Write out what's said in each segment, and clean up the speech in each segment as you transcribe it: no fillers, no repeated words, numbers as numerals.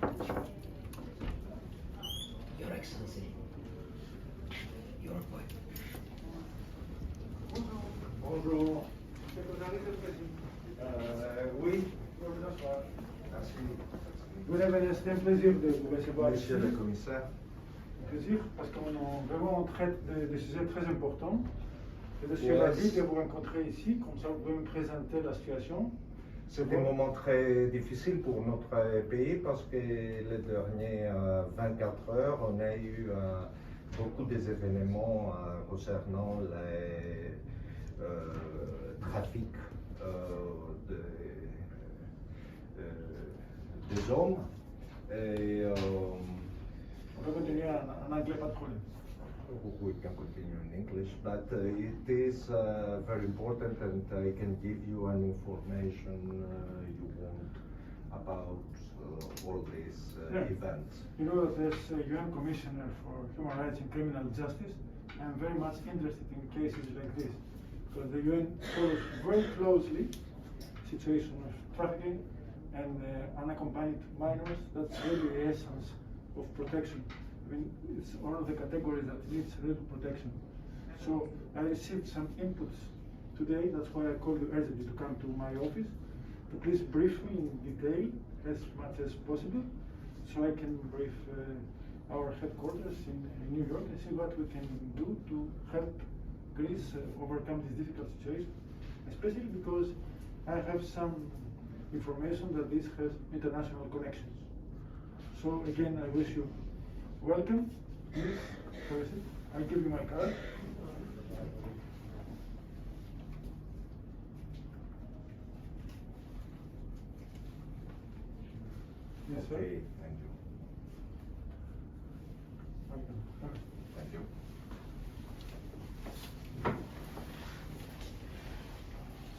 Your Excellency, your point. Bonjour. Oui, bonsoir. Merci. Merci. C'est un plaisir de vous recevoir ici. Monsieur le commissaire. Plaisir, parce qu'on traite de sujets très importants. Je suis ravi de vous rencontrer ici, comme ça vous pouvez me présenter la situation. C'est des moments très difficiles pour notre pays parce que les dernières 24 heures, on a eu beaucoup d'événements concernant les trafics des hommes. Et, on peut continuer en anglais, pas de problème. We can continue in English, but it is very important, and I can give you an information you want about all these events. You know that there's a UN Commissioner for Human Rights and Criminal Justice. I'm very much interested in cases like this, because the UN follows very closely the situation of trafficking and unaccompanied minors. That's really the essence of protection. I mean, it's one of the categories that needs real protection. So I received some inputs today. That's why I called you urgently to come to my office to please brief me in detail as much as possible, so I can brief our headquarters in New York and see what we can do to help Greece overcome this difficult situation, especially because I have some information that this has international connections. So again, I wish you welcome. Please, I'll give you my card. Yes, sir. Okay, thank you. Thank you.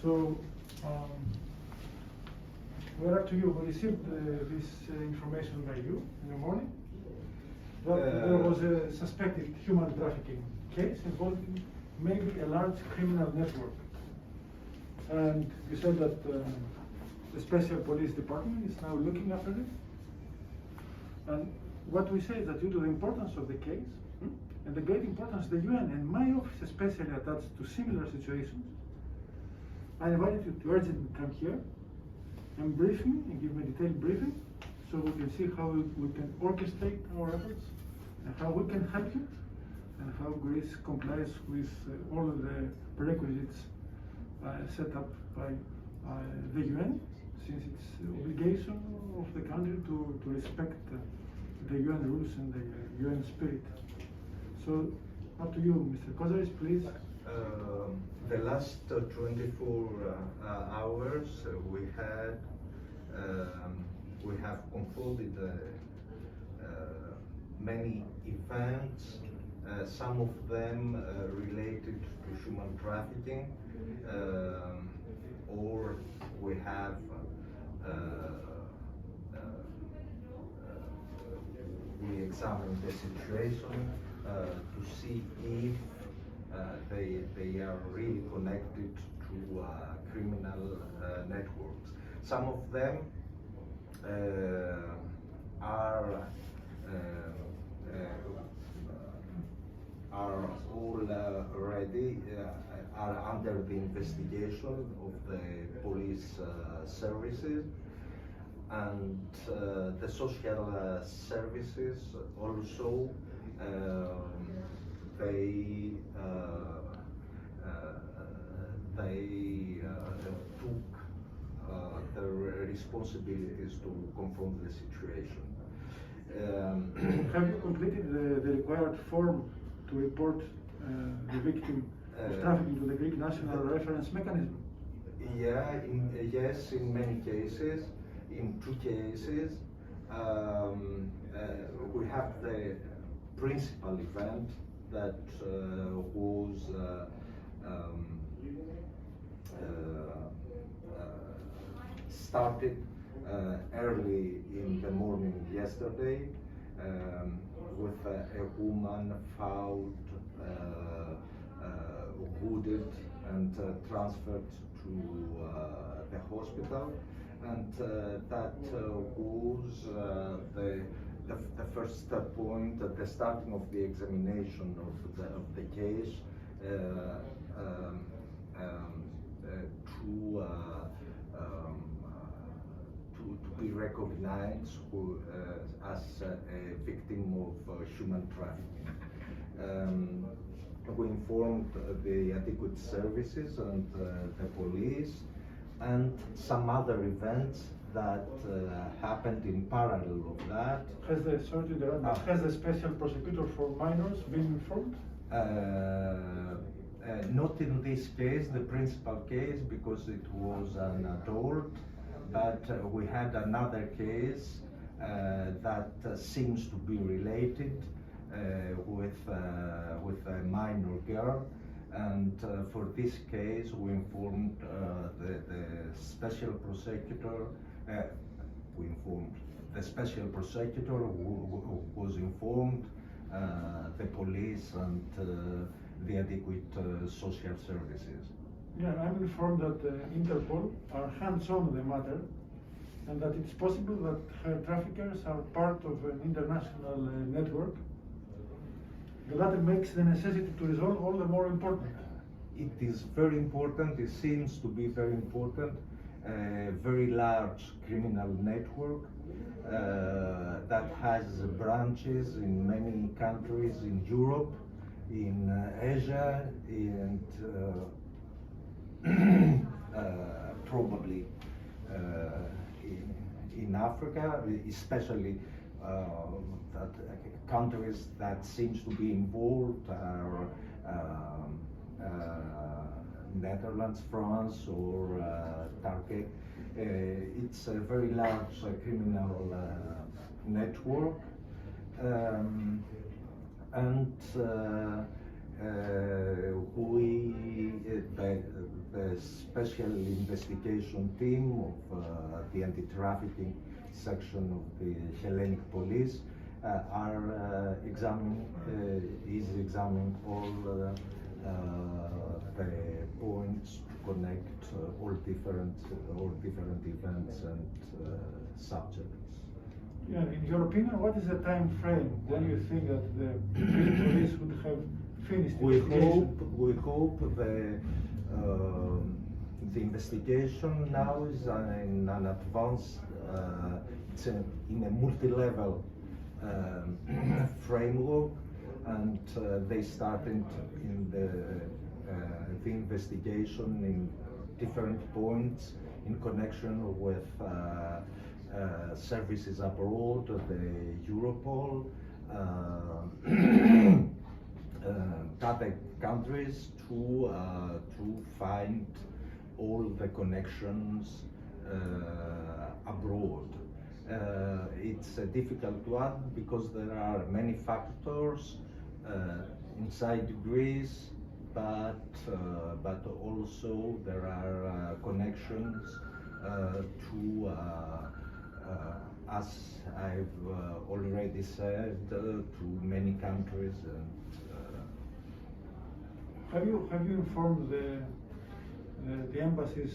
So, we're up to you. We received this information by you in the morning. There was a suspected human trafficking case involving maybe a large criminal network. And you said that the Special Police Department is now looking after it. And what we say is that due to the importance of the case, and the great importance of the UN, and my office especially attached to similar situations, I invited you to urgently come here and brief me and give me a detailed briefing, so we can see how we can orchestrate our efforts and how we can help you and how Greece complies with all of the prerequisites set up by the UN, since it's the obligation of the country to respect the UN rules and the UN spirit. So, up to you, Mr. Kozaris, please. The last 24 hours we have unfolded many events, some of them related to human trafficking, or we have we examined the situation to see if they are really connected to criminal networks. Some of them are all already are under the investigation of the police services, and the social services also they took the responsibilities to confront the situation. Have you completed the required form to report the victim of trafficking to the Greek National Reference Mechanism? Yeah, yes, in many cases. In 2 cases, we have the principal event that was started early in the morning yesterday with a woman found wounded and transferred to the hospital, and that was first point, at the starting of the examination of the case, to be recognized as a victim of human trafficking. We informed the adequate services and the police and some other events that happened in parallel of that. Has the special prosecutor for minors been informed? Not in this case, the principal case, because it was an adult, but we had another case that seems to be related with a minor girl, and for this case we informed the special prosecutor. We informed the special prosecutor, who was informed the police and the adequate social services. Yeah, I'm informed that Interpol are hands-on the matter, and that it's possible that traffickers are part of an international network. The latter makes the necessity to resolve all the more important. It is very important, it seems to be very important, a very large criminal network that has branches in many countries in Europe, in Asia, and probably in Africa, especially that countries that seems to be involved are Netherlands, France, or Turkey. It's a very large criminal network, and the special investigation team of the anti-trafficking section of the Hellenic police is examining all the points to connect all different events and subjects. Yeah, in your opinion, what is the time frame when you think that the police would have finished the investigation? We hope the investigation now is in an advanced, it's in a multi-level framework, and they started in the investigation in different points in connection with services abroad, the Europol, other countries to find all the connections abroad. It's difficult to add because there are many factors inside Greece, but also there are connections to, as I've already said, to many countries. And have you informed the embassies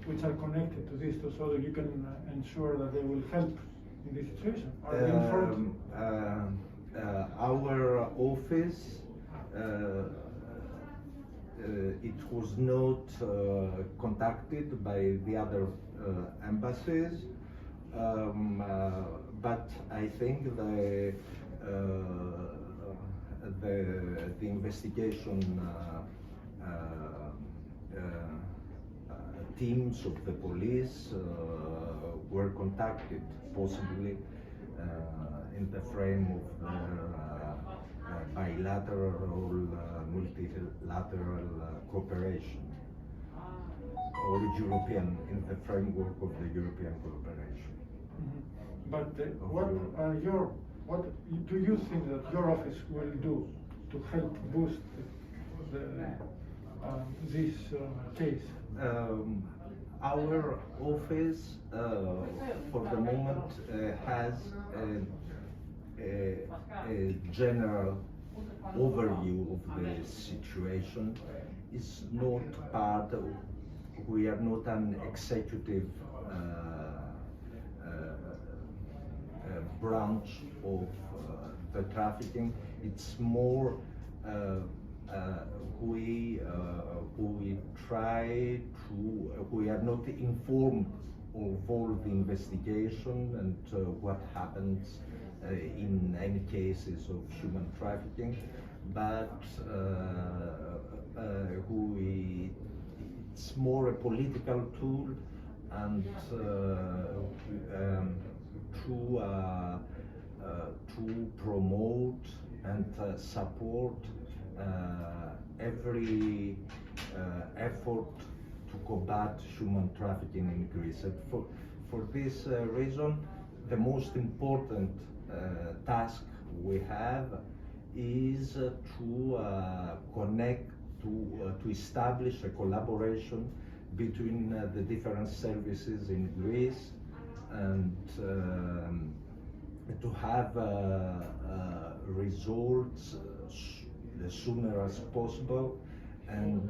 which are connected to this, so that you can ensure that they will help in this situation? Are they informed? Our office, it was not contacted by the other embassies, but I think the investigation teams of the police were contacted, possibly in the frame of their bilateral, multilateral cooperation, or in the framework of the European cooperation. Mm-hmm. But what do you think that your office will do to help boost this case? Our office, for the moment, has a general overview of the situation. It's not part of, we are not an executive branch of the trafficking. It's more we try to, we are not informed of all the investigation and what happens in any cases of human trafficking, but it's more a political tool and to promote and support every effort to combat human trafficking in Greece. And for this reason, the most important task we have is to connect, to establish a collaboration between the different services in Greece and to have results as sooner as possible, and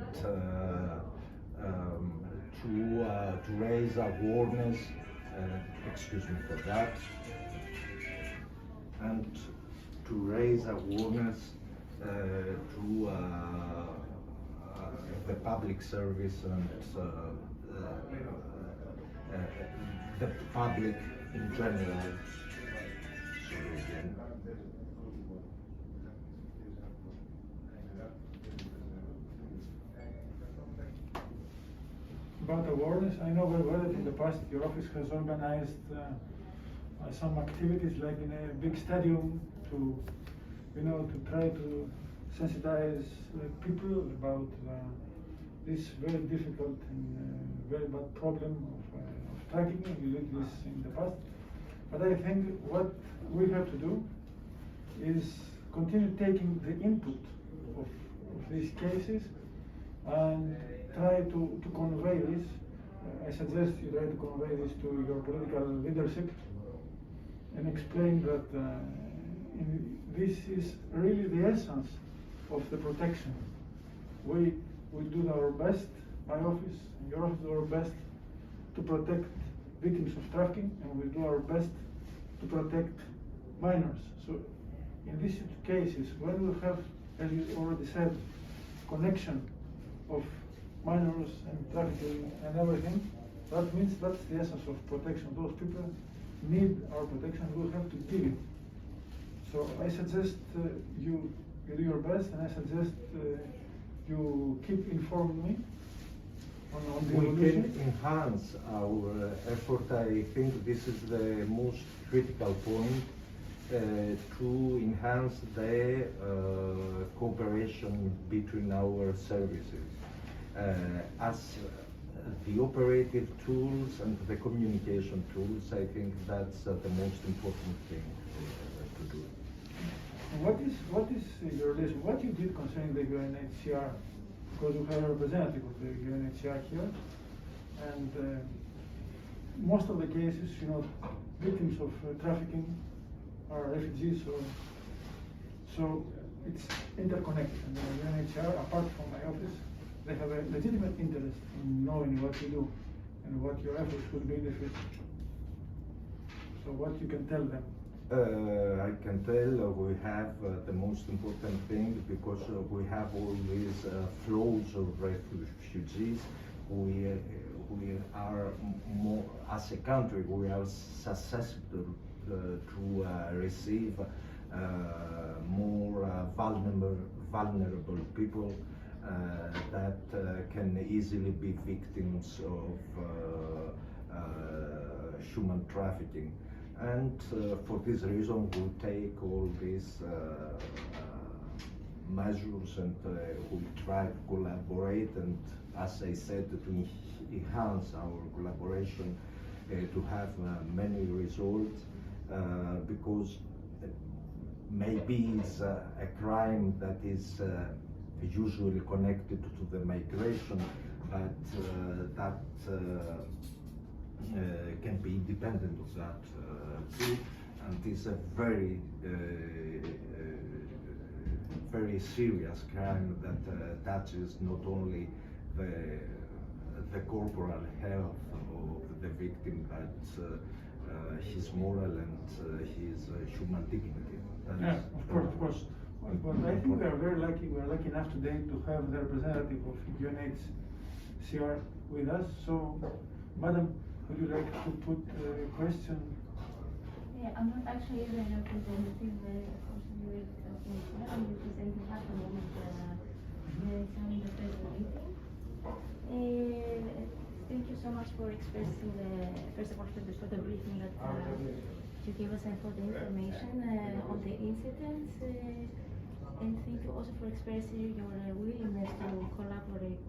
to raise awareness, excuse me for that, and to raise awareness to the public service and the public in general. Sorry again. About awareness, I know very well that in the past your office has organized some activities, like in a big stadium, to to try to sensitize people about this very difficult and very bad problem of trafficking. You did this in the past, but I think what we have to do is continue taking the input of these cases and try to convey this. I suggest you try to convey this to your political leadership and explain that this is really the essence of the protection. We do our best, my office and your office do our best to protect victims of trafficking, and we do our best to protect minors. So in these cases, when we have, as you already said, connection of minors and trafficking and everything, that means that's the essence of protection. Those people need our protection, we have to give it. So I suggest you do your best, and I suggest you keep informing me on the evolution. We can enhance our effort. I think this is the most critical point, to enhance the cooperation between our services. As the operative tools and the communication tools, I think that's the most important thing to do. What is your relation? What you did concerning the UNHCR? Because we have a representative of the UNHCR here, and most of the cases, victims of trafficking are refugees, so it's interconnected. And the UNHCR, apart from my office, they have a legitimate interest in knowing what you do and what your efforts could be in the future. So what you can tell them? I can tell we have the most important thing, because we have all these flows of refugees. We are more, as a country, we are susceptible to receive more vulnerable people that can easily be victims of human trafficking. And for this reason, we take all these measures, and we try to collaborate, and as I said, to enhance our collaboration, to have many results, because maybe it's a crime that is usually connected to the migration, but that can be independent of that too, and it's a very very serious crime that touches not only the corporal health of the victim, but his moral and his human dignity. Yeah, of course. Well, but I think we are very lucky. We are lucky enough today to have the representative of UNHCR with us. So, Madam, would you like to put a question? Yeah, I'm not actually the representative, unfortunately, I'm representing at the moment some in the first meeting. Thank you so much for expressing first of all, for the briefing that you gave us and for the information on the incidents. And thank you also for expressing your willingness to collaborate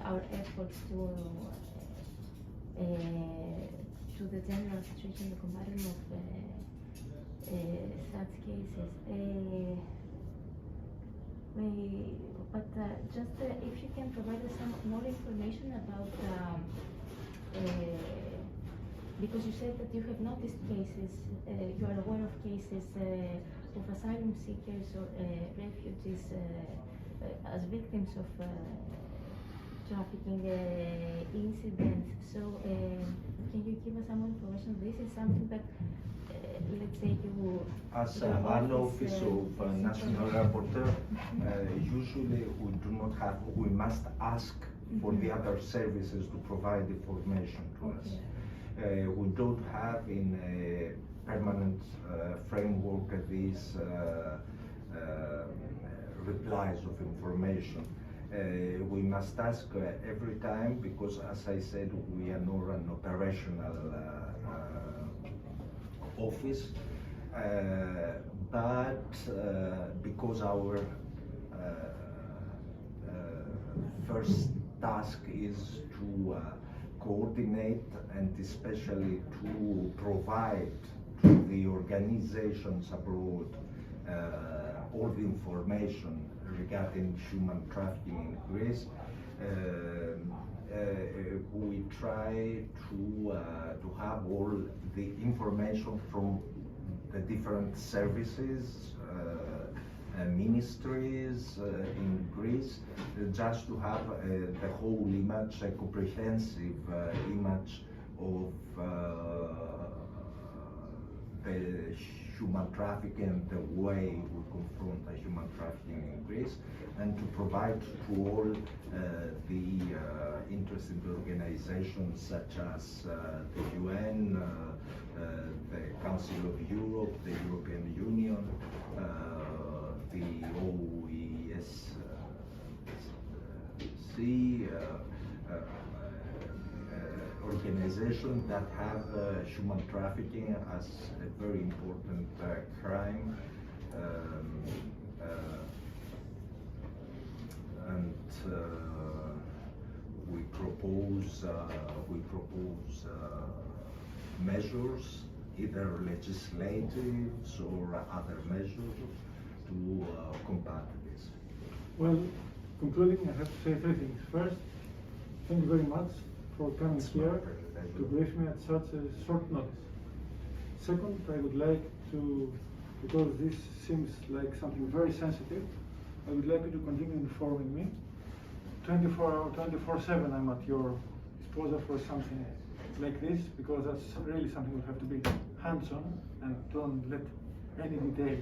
our efforts to the general situation, the combating of such cases. But just if you can provide us some more information about, because you said that you have noticed cases, you are aware of cases of asylum seekers or refugees as victims of trafficking incidents. So can you give us some more information? This is something that, let's say, you... As an office of National Rapporteur, usually we do not have, we must ask for the other services to provide information to us. We don't have in a permanent framework these replies of information. We must ask every time because, as I said, we are not an operational office, but because our first task is to coordinate and especially to provide to the organizations abroad all the information regarding human trafficking in Greece. We try to have all the information from the different services, ministries in Greece, just to have the whole image, a comprehensive image of the human trafficking and the way we confront the human trafficking in Greece, and to provide to all the interested organizations such as the UN, the Council of Europe, the European Union, the OESC, organizations that have human trafficking as a very important crime, and we propose measures, either legislative or other measures, to combat this. Well, concluding, I have to say three things. First, thank you very much for coming here to brief me at such a short notice. Second, I would like to, because this seems like something very sensitive, I would like you to continue informing me. 24/7 I'm at your disposal for something like this, because that's really something we have to be hands-on and don't let any detail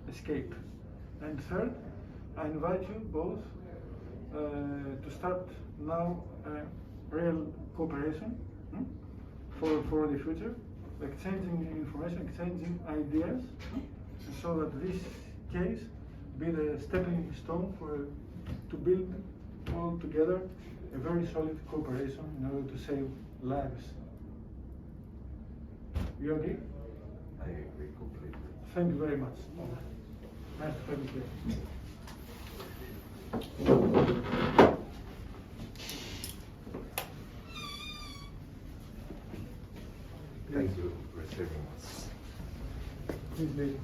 escape. And third, I invite you both to start now real cooperation for the future, exchanging information, exchanging ideas, so that this case be the stepping stone to build all together a very solid cooperation in order to save lives. You agree? I agree completely. Thank you very much. Nice to have you here. Thank you for receiving us. Please leave.